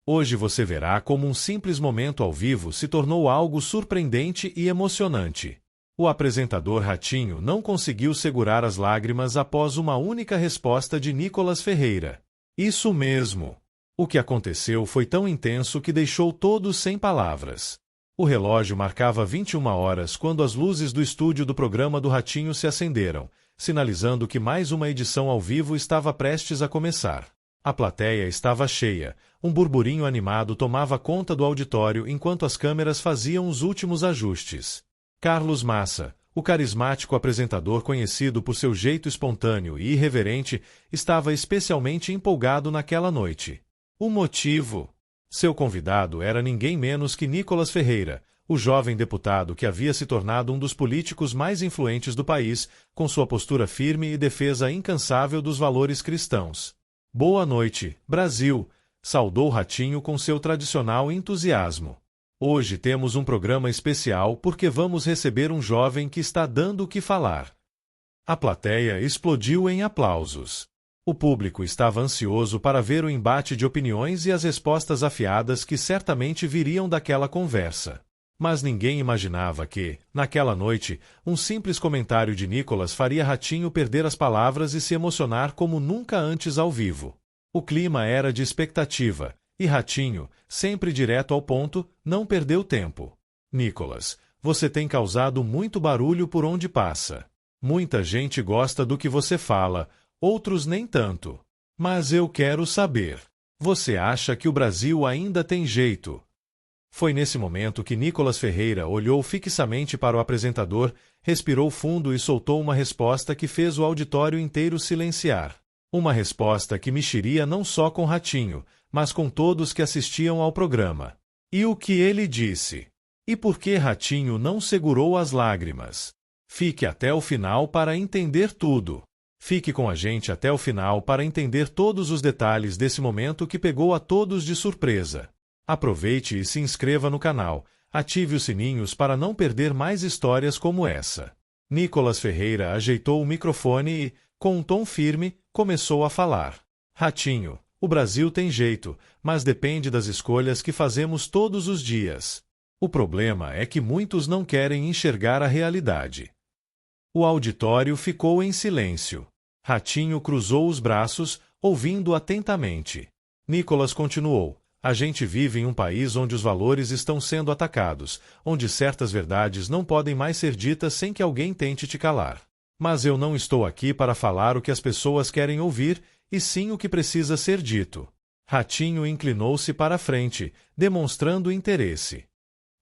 Hoje você verá como um simples momento ao vivo se tornou algo surpreendente e emocionante. O apresentador Ratinho não conseguiu segurar as lágrimas após uma única resposta de Nicolas Ferreira. Isso mesmo! O que aconteceu foi tão intenso que deixou todos sem palavras. O relógio marcava 21 horas quando as luzes do estúdio do programa do Ratinho se acenderam, sinalizando que mais uma edição ao vivo estava prestes a começar. A plateia estava cheia, um burburinho animado tomava conta do auditório enquanto as câmeras faziam os últimos ajustes. Carlos Massa, o carismático apresentador conhecido por seu jeito espontâneo e irreverente, estava especialmente empolgado naquela noite. O motivo? Seu convidado era ninguém menos que Nicolas Ferreira, o jovem deputado que havia se tornado um dos políticos mais influentes do país, com sua postura firme e defesa incansável dos valores cristãos. Boa noite, Brasil! Saudou Ratinho com seu tradicional entusiasmo. Hoje temos um programa especial porque vamos receber um jovem que está dando o que falar. A plateia explodiu em aplausos. O público estava ansioso para ver o embate de opiniões e as respostas afiadas que certamente viriam daquela conversa. Mas ninguém imaginava que, naquela noite, um simples comentário de Nicolas faria Ratinho perder as palavras e se emocionar como nunca antes ao vivo. O clima era de expectativa, e Ratinho, sempre direto ao ponto, não perdeu tempo. Nicolas, você tem causado muito barulho por onde passa. Muita gente gosta do que você fala, outros nem tanto. Mas eu quero saber. Você acha que o Brasil ainda tem jeito? Foi nesse momento que Nicolas Ferreira olhou fixamente para o apresentador, respirou fundo e soltou uma resposta que fez o auditório inteiro silenciar. Uma resposta que mexeria não só com Ratinho, mas com todos que assistiam ao programa. E o que ele disse? E por que Ratinho não segurou as lágrimas? Fique até o final para entender tudo. Fique com a gente até o final para entender todos os detalhes desse momento que pegou a todos de surpresa. Aproveite e se inscreva no canal, ative os sininhos para não perder mais histórias como essa. Nicolas Ferreira ajeitou o microfone e, com um tom firme, começou a falar. Ratinho, o Brasil tem jeito, mas depende das escolhas que fazemos todos os dias. O problema é que muitos não querem enxergar a realidade. O auditório ficou em silêncio. Ratinho cruzou os braços, ouvindo atentamente. Nicolas continuou. A gente vive em um país onde os valores estão sendo atacados, onde certas verdades não podem mais ser ditas sem que alguém tente te calar. Mas eu não estou aqui para falar o que as pessoas querem ouvir, e sim o que precisa ser dito. Ratinho inclinou-se para a frente, demonstrando interesse.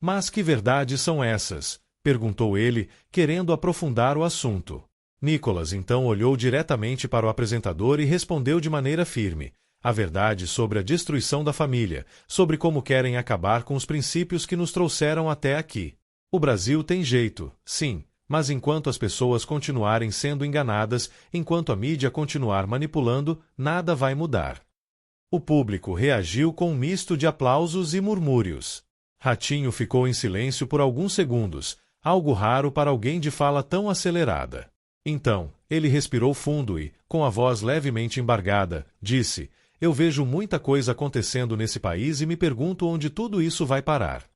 Mas que verdades são essas? Perguntou ele, querendo aprofundar o assunto. Nicolas então olhou diretamente para o apresentador e respondeu de maneira firme. A verdade sobre a destruição da família, sobre como querem acabar com os princípios que nos trouxeram até aqui. O Brasil tem jeito, sim, mas enquanto as pessoas continuarem sendo enganadas, enquanto a mídia continuar manipulando, nada vai mudar. O público reagiu com um misto de aplausos e murmúrios. Ratinho ficou em silêncio por alguns segundos, algo raro para alguém de fala tão acelerada. Então, ele respirou fundo e, com a voz levemente embargada, disse: Eu vejo muita coisa acontecendo nesse país e me pergunto onde tudo isso vai parar.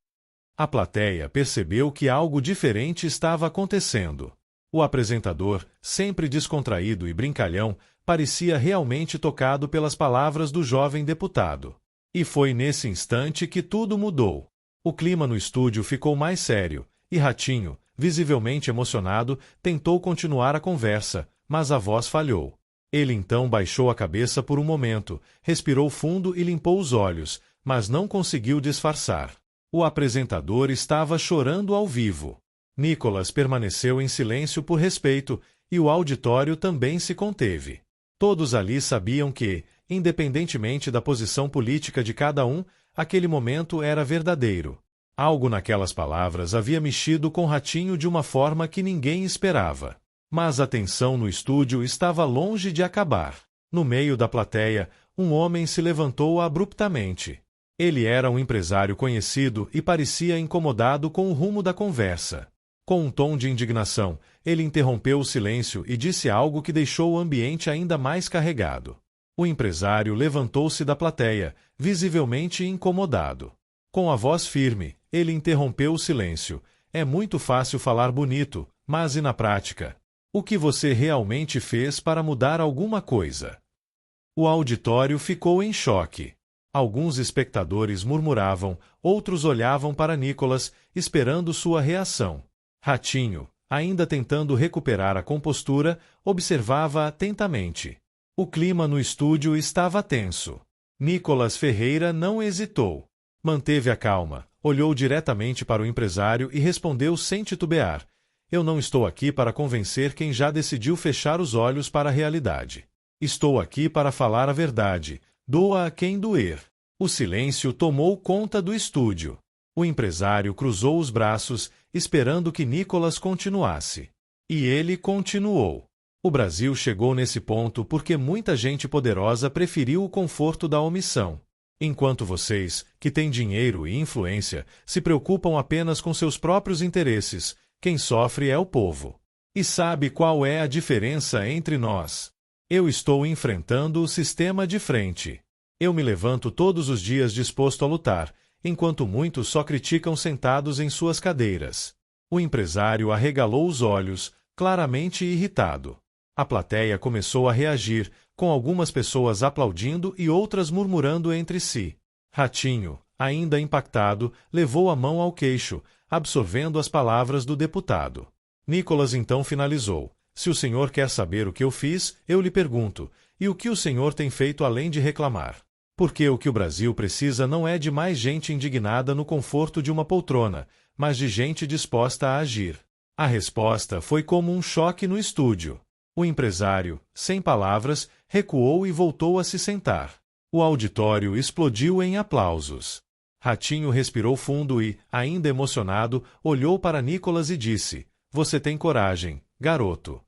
A plateia percebeu que algo diferente estava acontecendo. O apresentador, sempre descontraído e brincalhão, parecia realmente tocado pelas palavras do jovem deputado. E foi nesse instante que tudo mudou. O clima no estúdio ficou mais sério, e Ratinho, visivelmente emocionado, tentou continuar a conversa, mas a voz falhou. Ele então baixou a cabeça por um momento, respirou fundo e limpou os olhos, mas não conseguiu disfarçar. O apresentador estava chorando ao vivo. Nicolas permaneceu em silêncio por respeito, e o auditório também se conteve. Todos ali sabiam que, independentemente da posição política de cada um, aquele momento era verdadeiro. Algo naquelas palavras havia mexido com Ratinho de uma forma que ninguém esperava. Mas a tensão no estúdio estava longe de acabar. No meio da plateia, um homem se levantou abruptamente. Ele era um empresário conhecido e parecia incomodado com o rumo da conversa. Com um tom de indignação, ele interrompeu o silêncio e disse algo que deixou o ambiente ainda mais carregado. O empresário levantou-se da plateia, visivelmente incomodado. Com a voz firme, ele interrompeu o silêncio. É muito fácil falar bonito, mas e na prática? O que você realmente fez para mudar alguma coisa? O auditório ficou em choque. Alguns espectadores murmuravam, outros olhavam para Nicholas, esperando sua reação. Ratinho, ainda tentando recuperar a compostura, observava atentamente. O clima no estúdio estava tenso. Nicholas Ferreira não hesitou. Manteve a calma, olhou diretamente para o empresário e respondeu sem titubear: Eu não estou aqui para convencer quem já decidiu fechar os olhos para a realidade. Estou aqui para falar a verdade, doa a quem doer. O silêncio tomou conta do estúdio. O empresário cruzou os braços, esperando que Nicholas continuasse. E ele continuou. O Brasil chegou nesse ponto porque muita gente poderosa preferiu o conforto da omissão. Enquanto vocês, que têm dinheiro e influência, se preocupam apenas com seus próprios interesses, quem sofre é o povo. E sabe qual é a diferença entre nós? Eu estou enfrentando o sistema de frente. Eu me levanto todos os dias disposto a lutar, enquanto muitos só criticam sentados em suas cadeiras. O empresário arregalou os olhos, claramente irritado. A plateia começou a reagir, com algumas pessoas aplaudindo e outras murmurando entre si. Ratinho, ainda impactado, levou a mão ao queixo, absorvendo as palavras do deputado. Nicholas então finalizou: Se o senhor quer saber o que eu fiz, eu lhe pergunto, e o que o senhor tem feito além de reclamar? Porque o que o Brasil precisa não é de mais gente indignada no conforto de uma poltrona, mas de gente disposta a agir. A resposta foi como um choque no estúdio. O empresário, sem palavras, recuou e voltou a se sentar. O auditório explodiu em aplausos. Ratinho respirou fundo e, ainda emocionado, olhou para Nicholas e disse: Você tem coragem, garoto.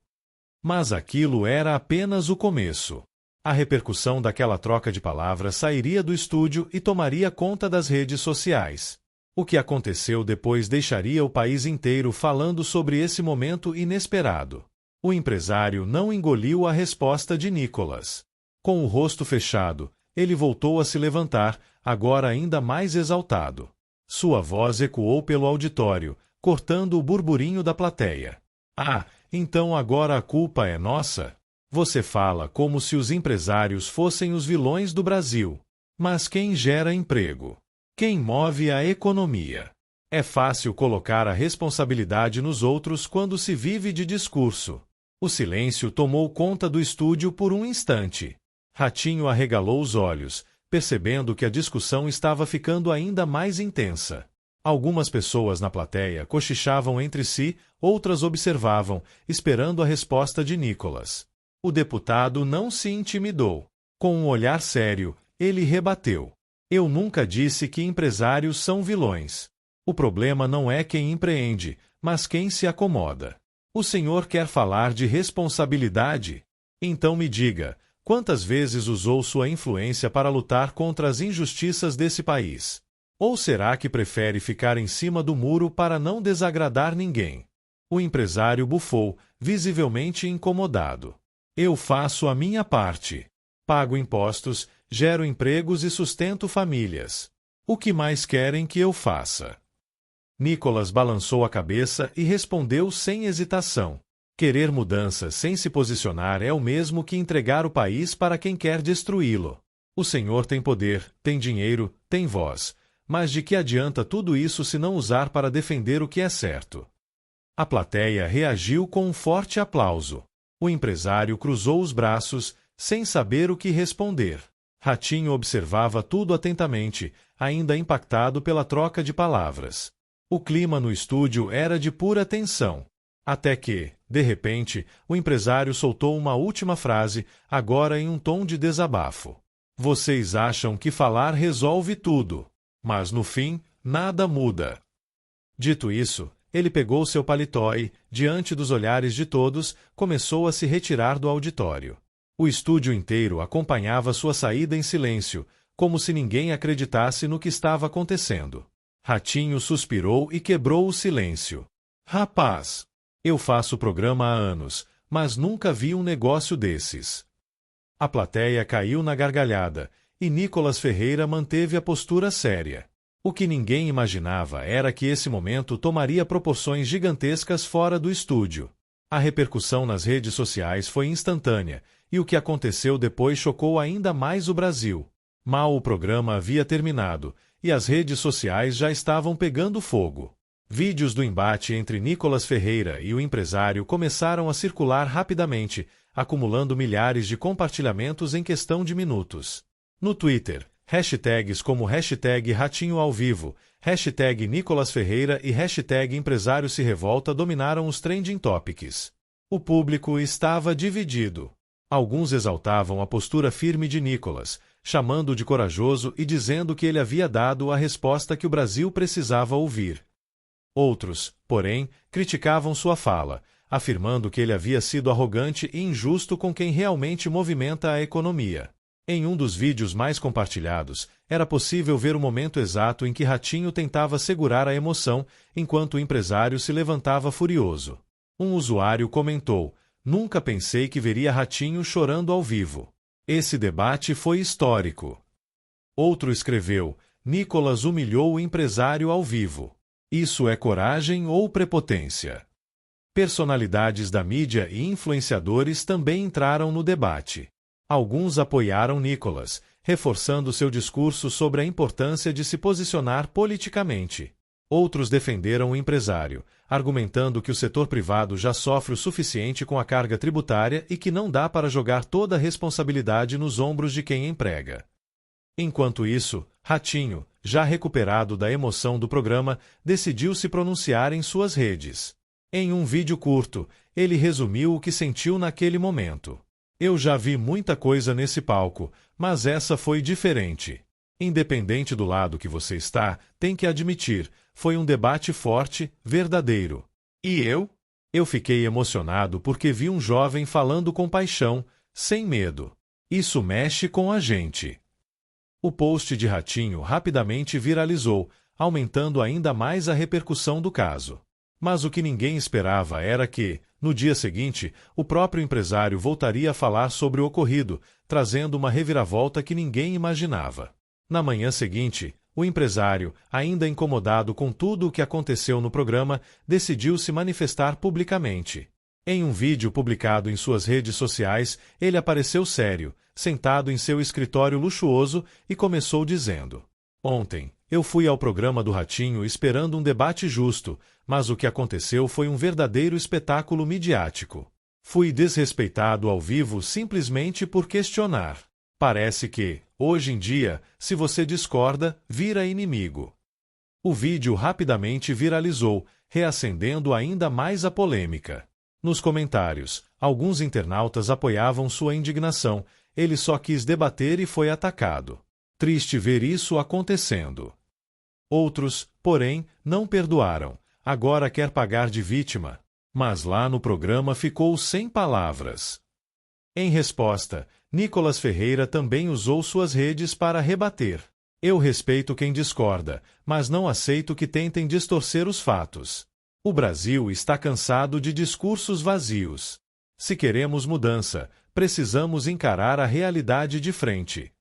Mas aquilo era apenas o começo. A repercussão daquela troca de palavras sairia do estúdio e tomaria conta das redes sociais. O que aconteceu depois deixaria o país inteiro falando sobre esse momento inesperado. O empresário não engoliu a resposta de Nicholas. Com o rosto fechado, ele voltou a se levantar, agora ainda mais exaltado. Sua voz ecoou pelo auditório, cortando o burburinho da plateia. Ah, então agora a culpa é nossa? Você fala como se os empresários fossem os vilões do Brasil. Mas quem gera emprego? Quem move a economia? É fácil colocar a responsabilidade nos outros quando se vive de discurso. O silêncio tomou conta do estúdio por um instante. Ratinho arregalou os olhos, percebendo que a discussão estava ficando ainda mais intensa. Algumas pessoas na plateia cochichavam entre si, outras observavam, esperando a resposta de Nicholas. O deputado não se intimidou. Com um olhar sério, ele rebateu: Eu nunca disse que empresários são vilões. O problema não é quem empreende, mas quem se acomoda. O senhor quer falar de responsabilidade? Então me diga, quantas vezes usou sua influência para lutar contra as injustiças desse país? Ou será que prefere ficar em cima do muro para não desagradar ninguém? O empresário bufou, visivelmente incomodado. Eu faço a minha parte. Pago impostos, gero empregos e sustento famílias. O que mais querem que eu faça? Nicholas balançou a cabeça e respondeu sem hesitação: Querer mudança sem se posicionar é o mesmo que entregar o país para quem quer destruí-lo. O senhor tem poder, tem dinheiro, tem voz, mas de que adianta tudo isso se não usar para defender o que é certo? A plateia reagiu com um forte aplauso. O empresário cruzou os braços, sem saber o que responder. Ratinho observava tudo atentamente, ainda impactado pela troca de palavras. O clima no estúdio era de pura tensão. Até que, de repente, o empresário soltou uma última frase, agora em um tom de desabafo. Vocês acham que falar resolve tudo, mas no fim, nada muda. Dito isso, ele pegou seu paletó e, diante dos olhares de todos, começou a se retirar do auditório. O estúdio inteiro acompanhava sua saída em silêncio, como se ninguém acreditasse no que estava acontecendo. Ratinho suspirou e quebrou o silêncio. Rapaz, eu faço programa há anos, mas nunca vi um negócio desses. A plateia caiu na gargalhada, e Nicolas Ferreira manteve a postura séria. O que ninguém imaginava era que esse momento tomaria proporções gigantescas fora do estúdio. A repercussão nas redes sociais foi instantânea, e o que aconteceu depois chocou ainda mais o Brasil. Mal o programa havia terminado, e as redes sociais já estavam pegando fogo. Vídeos do embate entre Nicolas Ferreira e o empresário começaram a circular rapidamente, acumulando milhares de compartilhamentos em questão de minutos. No Twitter, hashtags como hashtag Ratinho ao Vivo, hashtag Nicolas Ferreira e hashtag Empresário se Revolta dominaram os trending topics. O público estava dividido. Alguns exaltavam a postura firme de Nicolas, chamando-o de corajoso e dizendo que ele havia dado a resposta que o Brasil precisava ouvir. Outros, porém, criticavam sua fala, afirmando que ele havia sido arrogante e injusto com quem realmente movimenta a economia. Em um dos vídeos mais compartilhados, era possível ver o momento exato em que Ratinho tentava segurar a emoção, enquanto o empresário se levantava furioso. Um usuário comentou: "Nunca pensei que veria Ratinho chorando ao vivo. Esse debate foi histórico." Outro escreveu: "Nicolas humilhou o empresário ao vivo. Isso é coragem ou prepotência?" Personalidades da mídia e influenciadores também entraram no debate. Alguns apoiaram Nicolas, reforçando seu discurso sobre a importância de se posicionar politicamente. Outros defenderam o empresário, argumentando que o setor privado já sofre o suficiente com a carga tributária e que não dá para jogar toda a responsabilidade nos ombros de quem emprega. Enquanto isso, Ratinho, já recuperado da emoção do programa, decidiu se pronunciar em suas redes. Em um vídeo curto, ele resumiu o que sentiu naquele momento. "Eu já vi muita coisa nesse palco, mas essa foi diferente. Independente do lado que você está, tem que admitir, foi um debate forte, verdadeiro. E eu? Eu fiquei emocionado porque vi um jovem falando com paixão, sem medo. Isso mexe com a gente." O post de Ratinho rapidamente viralizou, aumentando ainda mais a repercussão do caso. Mas o que ninguém esperava era que, no dia seguinte, o próprio empresário voltaria a falar sobre o ocorrido, trazendo uma reviravolta que ninguém imaginava. Na manhã seguinte, o empresário, ainda incomodado com tudo o que aconteceu no programa, decidiu se manifestar publicamente. Em um vídeo publicado em suas redes sociais, ele apareceu sério, sentado em seu escritório luxuoso, e começou dizendo: "Ontem, eu fui ao programa do Ratinho esperando um debate justo, mas o que aconteceu foi um verdadeiro espetáculo midiático. Fui desrespeitado ao vivo simplesmente por questionar. Parece que, hoje em dia, se você discorda, vira inimigo." O vídeo rapidamente viralizou, reacendendo ainda mais a polêmica. Nos comentários, alguns internautas apoiavam sua indignação, ele só quis debater e foi atacado. Triste ver isso acontecendo. Outros, porém, não perdoaram, agora quer pagar de vítima. Mas lá no programa ficou sem palavras. Em resposta, Nicolas Ferreira também usou suas redes para rebater. "Eu respeito quem discorda, mas não aceito que tentem distorcer os fatos. O Brasil está cansado de discursos vazios. Se queremos mudança, precisamos encarar a realidade de frente."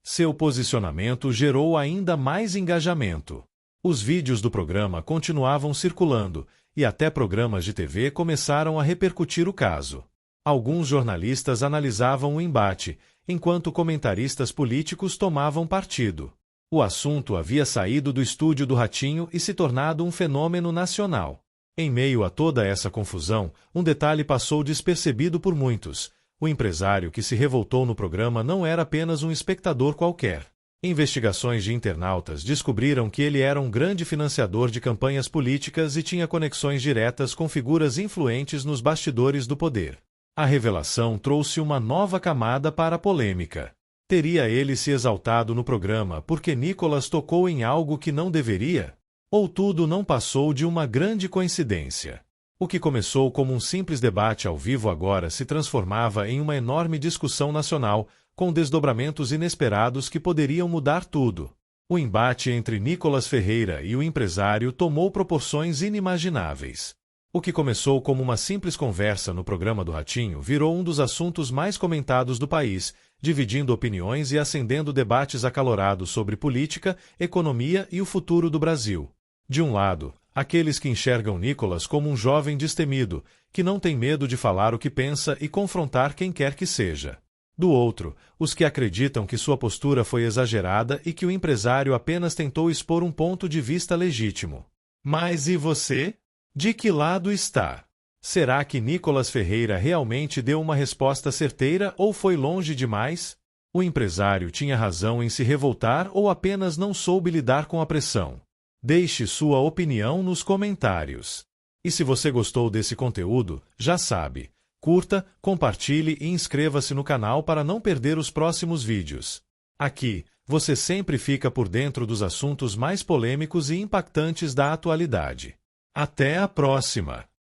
Seu posicionamento gerou ainda mais engajamento. Os vídeos do programa continuavam circulando, e até programas de TV começaram a repercutir o caso. Alguns jornalistas analisavam o embate, enquanto comentaristas políticos tomavam partido. O assunto havia saído do estúdio do Ratinho e se tornado um fenômeno nacional. Em meio a toda essa confusão, um detalhe passou despercebido por muitos: o empresário que se revoltou no programa não era apenas um espectador qualquer. Investigações de internautas descobriram que ele era um grande financiador de campanhas políticas e tinha conexões diretas com figuras influentes nos bastidores do poder. A revelação trouxe uma nova camada para a polêmica. Teria ele se exaltado no programa porque Nicolas tocou em algo que não deveria? Ou tudo não passou de uma grande coincidência? O que começou como um simples debate ao vivo agora se transformava em uma enorme discussão nacional, com desdobramentos inesperados que poderiam mudar tudo. O embate entre Nicolas Ferreira e o empresário tomou proporções inimagináveis. O que começou como uma simples conversa no programa do Ratinho virou um dos assuntos mais comentados do país, dividindo opiniões e acendendo debates acalorados sobre política, economia e o futuro do Brasil. De um lado, aqueles que enxergam Nicolas como um jovem destemido, que não tem medo de falar o que pensa e confrontar quem quer que seja. Do outro, os que acreditam que sua postura foi exagerada e que o empresário apenas tentou expor um ponto de vista legítimo. Mas e você? De que lado está? Será que Nicolas Ferreira realmente deu uma resposta certeira ou foi longe demais? O empresário tinha razão em se revoltar ou apenas não soube lidar com a pressão? Deixe sua opinião nos comentários. E se você gostou desse conteúdo, já sabe, curta, compartilhe e inscreva-se no canal para não perder os próximos vídeos. Aqui, você sempre fica por dentro dos assuntos mais polêmicos e impactantes da atualidade. Até a próxima!